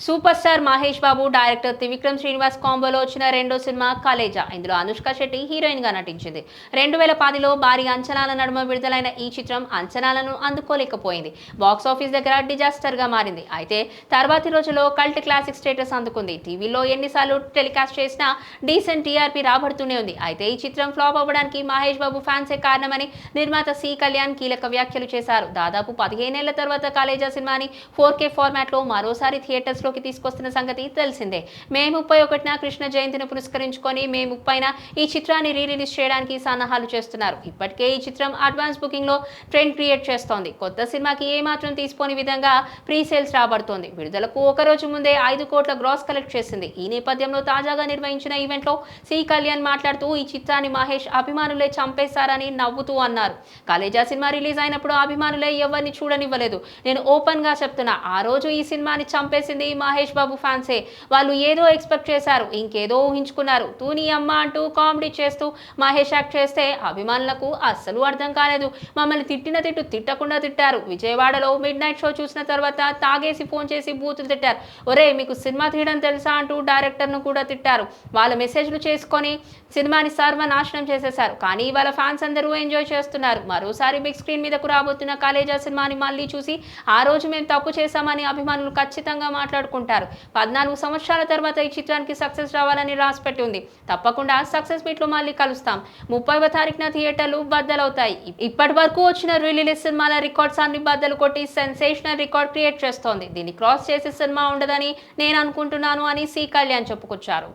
Super star Mahesh Babu director Trivikram Srinivas కాంబోలో వచ్చిన రెండో cinema Khaleja. ఇందులో అనుష్క శెట్టి హీరోయిన్ గా నటించింది. 2010లో భారీ అంచనాల నడుమ విడుదలైన ఈ చిత్రం అంచనాలను అందుకోలేకపోయింది. బాక్సాఫీస్ దగ్గర డిజాస్టర్ గా మారింది. అయితే తర్వాతి రోజుల్లో కల్ట్ క్లాసిక్ స్టేటస్ అందుకుంది. టీవీలో ఎన్నిసార్లు టెలికాస్ట్ చేసినా డీసెంట్ టీఆర్పీ రాబడుతూనే ఉంది. అయితే ఈ చిత్రం ఫ్లాప్ అవ్వడానికి మహేష్ బాబు ఫ్యాన్సే కారణమని నిర్మాత సి కళ్యాణ్ కీలక వ్యాఖ్యలు చేశారు. దాదాపు 15 ఏళ్ల తర్వాత కలేజా సినిమాని 4K ఫార్మాట్ లో మరోసారి థియేటర్స్ లోకి తీసుకొస్తున్న సంగతి తెలిసిందే. మే 31న కృష్ణ జయంతిని పురస్కరించుకొని మే 30న ఈ చిత్రాన్ని రిలీజ్ చేయడానికి సన్నాహాలు చేస్తున్నారు. ఇప్పటికే ఈ చిత్రం అడ్వాన్స్ బుకింగ్ లో ట్రెండ్ క్రియేట్ చేస్తోంది. కొత్త సినిమాకి ఏమాత్రం తీసిపోని విధంగా ప్రీ సేల్స్ రాబడుతోంది. విడుదలకు ఒక రోజు ముందే 5 కోట్ల గ్రాస్ కలెక్ట్ చేసింది. ఈ నేపథ్యంలో తాజాగా నిర్వహించిన ఈవెంట్ లో సి కళ్యాణ్ మాట్లాడుతూ ఈ చిత్రాన్ని మహేష్ అభిమానులే చంపేశారని నవ్వుతూ అన్నారు. కలేజా సినిమా రిలీజ్ అయినప్పుడు అభిమానులే ఎవరిని చూడనివ్వలేదు. నేను ఓపెన్ గా చెప్తున్నా, ఆ రోజు ఈ సినిమాని చంపేసింది మహేష్ బాబు ఫ్యాన్సే. వాళ్ళు ఏదో ఎక్స్పెక్ట్ చేశారు, ఇంకేదో ఊహించుకున్నారు. తూని అమ్మ అంటూ కామెడీ చేస్తూ మహేష్ యాక్ట్ చేస్తే అభిమానులకు అస్సలు అర్థం కాలేదు. మమ్మల్ని తిట్టిన తిట్టు తిట్టకుండా తిట్టారు. విజయవాడలో మిడ్ నైట్ షో చూసిన తర్వాత తాగేసి ఫోన్ చేసి బూతులు తిట్టారు. ఒరే మీకు సినిమా తీయడం తెలుసా అంటూ డైరెక్టర్ను కూడా తిట్టారు. వాళ్ళ మెసేజ్లు చేసుకొని సినిమాని సర్వనాశనం చేసేశారు. కానీ వాళ్ళ ఫ్యాన్స్ అందరూ ఎంజాయ్ చేస్తున్నారు. మరోసారి బిగ్ స్క్రీన్ మీదకు రాబోతున్న కలేజా సినిమాని మళ్ళీ చూసి ఆ రోజు మేము తప్పు చేశామని అభిమానులు ఖచ్చితంగా మాట్లాడుకుంటారు. 14 సంవత్సరాల తర్వాత ఈ చిత్రానికి సక్సెస్ రావాలని రాసిపెట్టి ఉంది. తప్పకుండా సక్సెస్ మీట్ లో మళ్ళీ కలుస్తాం. 30వ తారీఖున థియేటర్లు బద్దలవుతాయి. ఇప్పటి వరకు వచ్చిన రిలీజ్ సినిమాల రికార్డ్స్ అన్ని బద్దలు కొట్టి సెన్సేషనల్ రికార్డ్ క్రియేట్ చేస్తోంది. దీన్ని క్రాస్ చేసే సినిమా ఉండదని నేను అనుకుంటున్నాను అని సి కళ్యాణ్ చెప్పుకొచ్చారు.